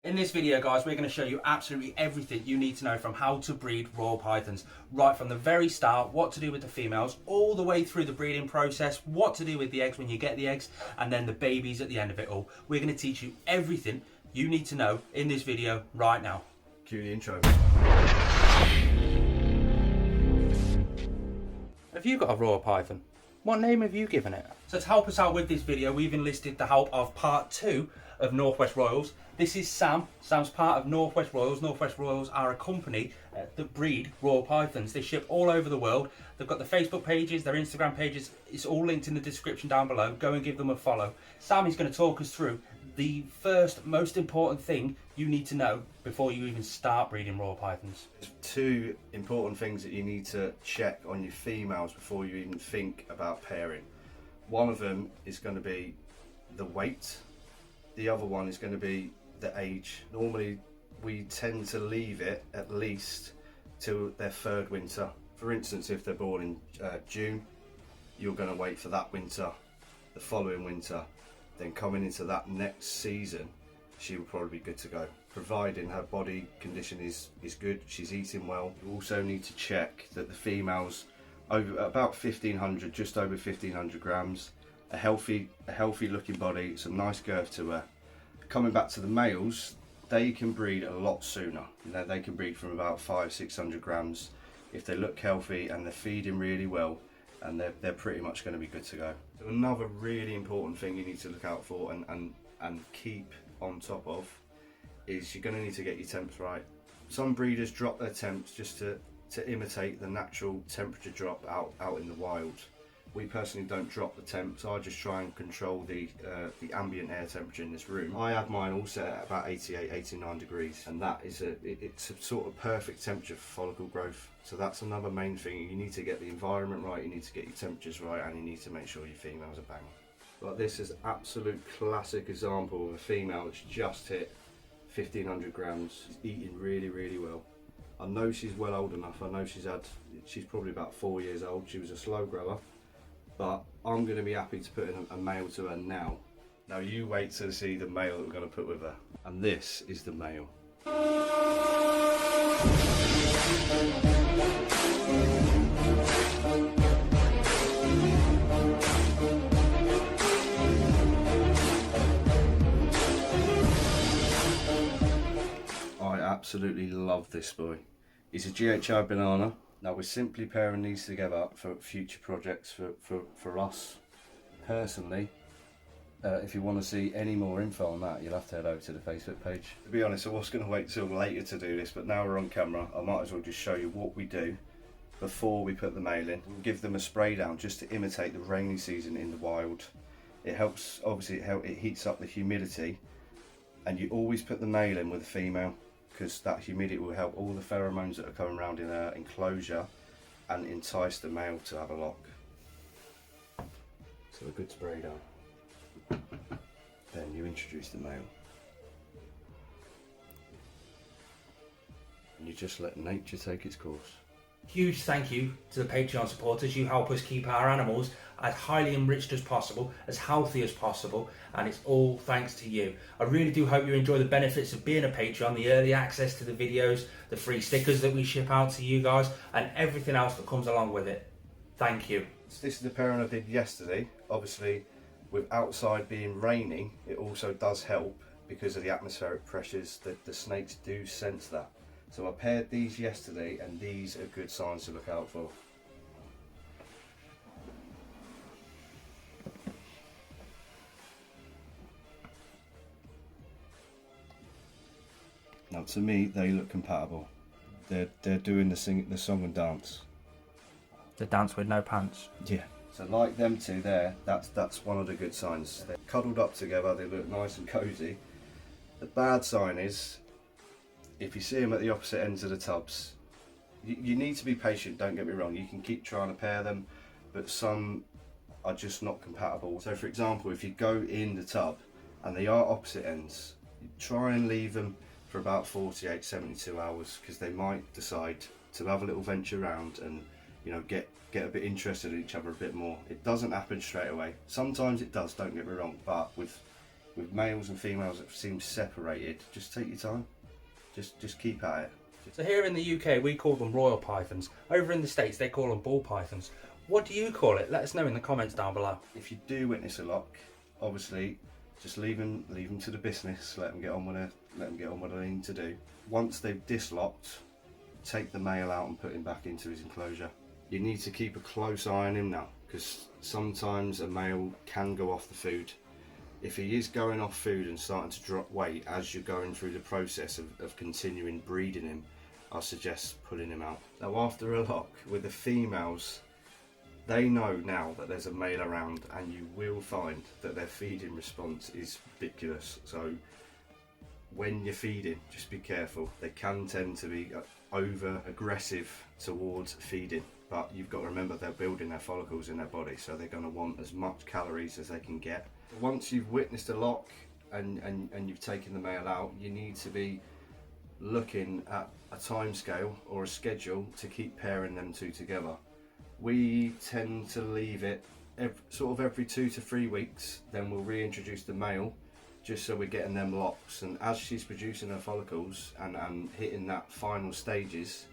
In this video, guys, we're going to show you absolutely everything you need to know from how to breed royal pythons. Right from the very start, what to do with the females, all the way through the breeding process, what to do with the eggs when you get the eggs, and then the babies at the end of it all. We're going to teach you everything you need to know in this video right now. Cue the intro. Have you got a royal python? What name have you given it? So to help us out with this video, we've enlisted the help of part 2 of Northwest Royals. This is Sam. Sam's part of Northwest Royals. Northwest Royals are a company that breed royal pythons. They ship all over the world. They've got the Facebook pages, their Instagram pages. It's all linked in the description down below. Go and give them a follow. Sam is going to talk us through the first most important thing you need to know before you even start breeding royal pythons. There's two important things that you need to check on your females before you even think about pairing. One of them is going to be the weight. The other one is going to be the age. Normally we tend to leave it at least till their third winter. For instance, if they're born in June, you're going to wait for that winter, the following winter, then coming into that next season, she will probably be good to go, providing her body condition is good, she's eating well. You also need to check that the females over about 1500, just over 1500 grams, a healthy looking body, some nice girth to her. Coming back to the males, they can breed a lot sooner. You know, they can breed from about 500-600 grams if they look healthy and they're feeding really well, and they're pretty much going to be good to go. So another really important thing you need to look out for and keep on top of is you're going to need to get your temps right. Some breeders drop their temps just to imitate the natural temperature drop out in the wild. We personally don't drop the temps. I just try and control the ambient air temperature in this room. I have mine all set at about 88-89 degrees, and that is it's a sort of perfect temperature for follicle growth. So that's another main thing. You need to get the environment right, you need to get your temperatures right, and you need to make sure your females are banging. But this is absolute classic example of a female that's just hit 1500 grams. She's eating really well. I know she's well old enough. I know she's probably about 4 years old. She was a slow grower, but I'm going to be happy to put in a male to her now. Now you wait to see the male that we're going to put with her. And this is the male. I absolutely love this boy. He's a GHI banana. Now we're simply pairing these together for future projects for us. Personally, if you want to see any more info on that, you'll have to head over to the Facebook page. To be honest, I was going to wait till later to do this, but now we're on camera, I might as well just show you what we do before we put the male in. We'll give them a spray down just to imitate the rainy season in the wild. It helps, obviously it heats up the humidity, and you always put the male in with the female, because that humidity will help all the pheromones that are coming around in an enclosure and entice the male to have a lock. So a good spray down. Then you introduce the male. And you just let nature take its course. Huge thank you to the Patreon supporters. You help us keep our animals as highly enriched as possible, as healthy as possible, and it's all thanks to you. I really do hope you enjoy the benefits of being a Patreon, the early access to the videos, the free stickers that we ship out to you guys, and everything else that comes along with it. Thank you. So this is the pairing I did yesterday. Obviously, with outside being raining, it also does help because of the atmospheric pressures that the snakes do sense that. So I paired these yesterday, and these are good signs to look out for. Now to me, they look compatible. They're doing the song and dance. The dance with no pants. Yeah. So like them two there, that's one of the good signs. They're cuddled up together, they look nice and cozy. The bad sign is, if you see them at the opposite ends of the tubs, you need to be patient, don't get me wrong. You can keep trying to pair them, but some are just not compatible. So for example, if you go in the tub and they are opposite ends, try and leave them for about 48-72 hours, because they might decide to have a little venture around and, you know, get a bit interested in each other a bit more. It doesn't happen straight away. Sometimes it does, don't get me wrong, but with With males and females that seem separated, just take your time. Just keep at it. So here in the UK we call them royal pythons. Over in the States they call them ball pythons. What do you call it? Let us know in the comments down below. If you do witness a lock, obviously just leave them to the business. Let them get on what they need to do. Once they've dislocked, take the male out and put him back into his enclosure. You need to keep a close eye on him now, because sometimes a male can go off the food. If he is going off food and starting to drop weight as you're going through the process of continuing breeding him, I suggest pulling him out. Now after a lock with the females, they know now that there's a male around, and you will find that their feeding response is ridiculous. So when you're feeding, just be careful. They can tend to be over aggressive towards feeding, but you've got to remember they're building their follicles in their body, so they're going to want as much calories as they can get. Once you've witnessed a lock and you've taken the male out, you need to be looking at a time scale or a schedule to keep pairing them two together. We tend to leave it every 2 to 3 weeks, then we'll reintroduce the male, just so we're getting them locks. And as she's producing her follicles and hitting that final stages,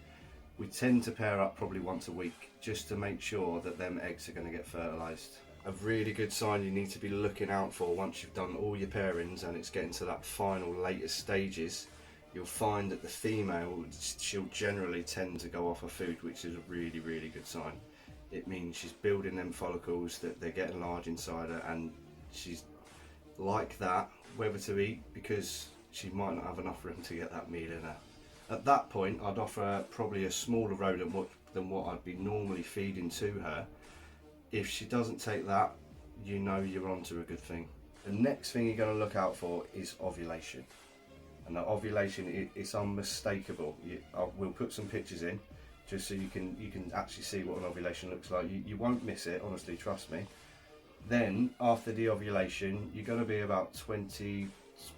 we tend to pair up probably once a week, just to make sure that them eggs are going to get fertilised. A really good sign you need to be looking out for once you've done all your pairings and it's getting to that final latest stages, you'll find that the female, she'll generally tend to go off her food, which is a really, really good sign. It means she's building them follicles, that they're getting large inside her, and she's like that, whether to eat, because she might not have enough room to get that meal in her. At that point, I'd offer her probably a smaller rodent than what I'd be normally feeding to her. If she doesn't take that, you know you're onto a good thing. The next thing you're going to look out for is ovulation. And the ovulation is unmistakable. We'll put some pictures in just so you can actually see what an ovulation looks like. You won't miss it, honestly, trust me. Then after the ovulation, you're going to be about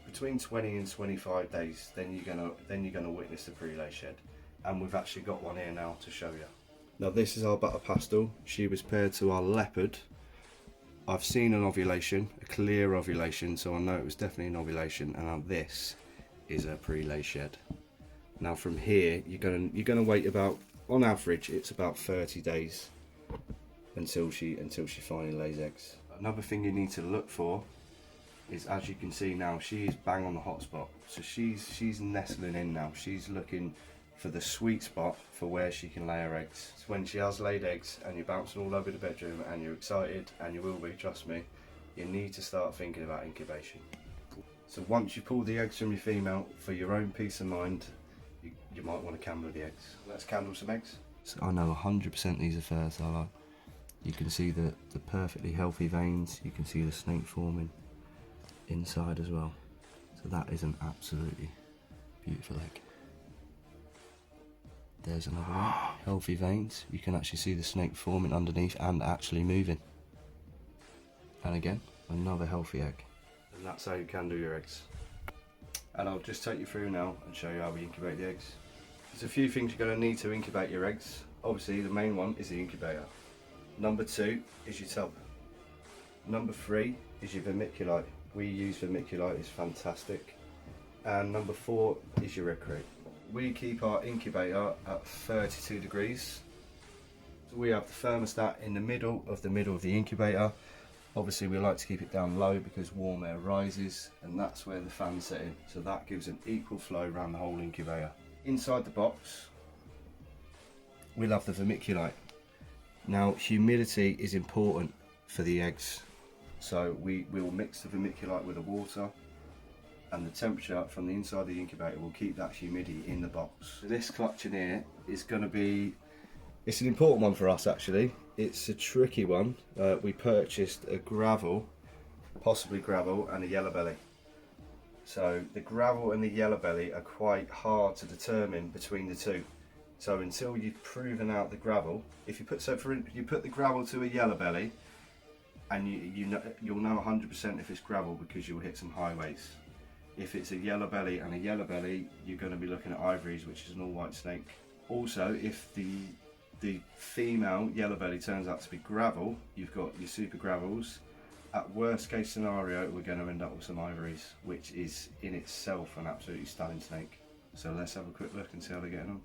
between 20 and 25 days. Then you're gonna witness the pre-lay shed, and we've actually got one here now to show you. Now this is our butter pastel. She was paired to our leopard. I've seen an ovulation, a clear ovulation, so I know it was definitely an ovulation. And now this is a pre-lay shed. Now from here, you're gonna wait about, on average, it's about 30 days until she finally lays eggs. Another thing you need to look for is, as you can see now, she is bang on the hot spot. So she's nestling in now. She's looking for the sweet spot for where she can lay her eggs. So when she has laid eggs and you're bouncing all over the bedroom and you're excited, and you will be, trust me, you need to start thinking about incubation. So once you pull the eggs from your female, for your own peace of mind, you might want to candle the eggs. Let's candle some eggs. So I know 100% these are fertile. You can see the perfectly healthy veins. You can see the snake forming inside as well. So that is an absolutely beautiful egg. There's another one. Healthy veins. You can actually see the snake forming underneath and actually moving. And again, another healthy egg. And that's how you can do your eggs. And I'll just take you through now and show you how we incubate the eggs. There's a few things you're going to need to incubate your eggs. Obviously the main one is the incubator. Number 2 is your tub. Number 3 is your vermiculite. We use vermiculite, it's fantastic. And number 4 is your egg crate. We keep our incubator at 32 degrees. So we have the thermostat in the middle of the incubator. Obviously we like to keep it down low because warm air rises, and that's where the fans set in. So that gives an equal flow around the whole incubator. Inside the box, we'll have the vermiculite. Now humidity is important for the eggs. So we will mix the vermiculite with the water, and the temperature from the inside of the incubator will keep that humidity in the box. This clutch in here is going to be, it's an important one for us actually. It's a tricky one. We purchased a gravel, possibly gravel, and a yellow belly. So the gravel and the yellow belly are quite hard to determine between the two. So until you've proven out the gravel, if you put you put the gravel to a yellow belly, and you'll know 100% if it's gravel because you'll hit some highways. If it's a yellow belly and a yellow belly, you're going to be looking at ivories, which is an all white snake. Also, if the female yellow belly turns out to be gravel, you've got your super gravels, At worst case scenario, we're going to end up with some ivories, which is in itself an absolutely stunning snake. So let's have a quick look and see how they're getting on.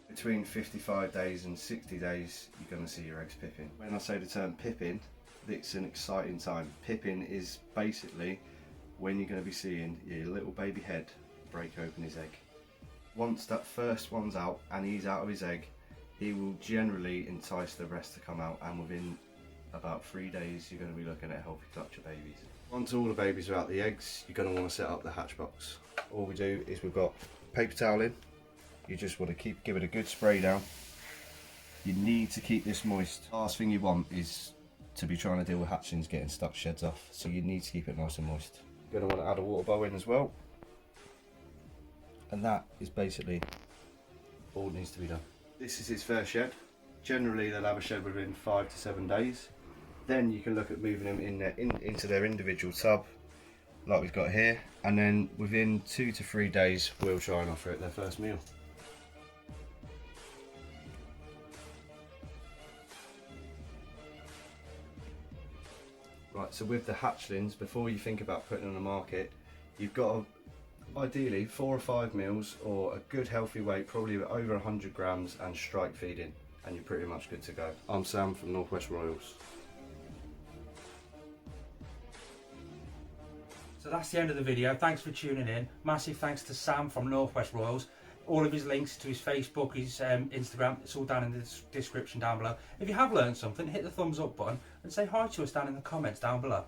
Between 55 days and 60 days, you're going to see your eggs pipping. When I say the term pipping, it's an exciting time. Pipping is basically when you're going to be seeing your little baby head break open his egg. Once that first one's out and he's out of his egg, he will generally entice the rest to come out, and within about 3 days you're going to be looking at a healthy clutch of babies. Once all the babies are out the eggs, you're going to want to set up the hatch box. All we do is we've got paper towel in. You just want to give it a good spray down. You need to keep this moist. Last thing you want is to be trying to deal with hatchlings getting stuck sheds off, so you need to keep it nice and moist. You're going to want to add a water bowl in as well. And that is basically all that needs to be done. This is his first shed. Generally they'll have a shed within 5 to 7 days. Then you can look at moving them into their individual tub like we've got here, and then within 2 to 3 days we'll try and offer it their first meal. Right, so with the hatchlings, before you think about putting them on the market, you've got to ideally 4 or 5 meals or a good healthy weight, probably over 100 grams, and strike feeding, and you're pretty much good to go. I'm Sam from Northwest Royals. So that's the end of the video. Thanks for tuning in. Massive thanks to Sam from Northwest Royals. All of his links to his Facebook, his Instagram, it's all down in the description down below. If you have learned something, hit the thumbs up button and say hi to us down in the comments down below.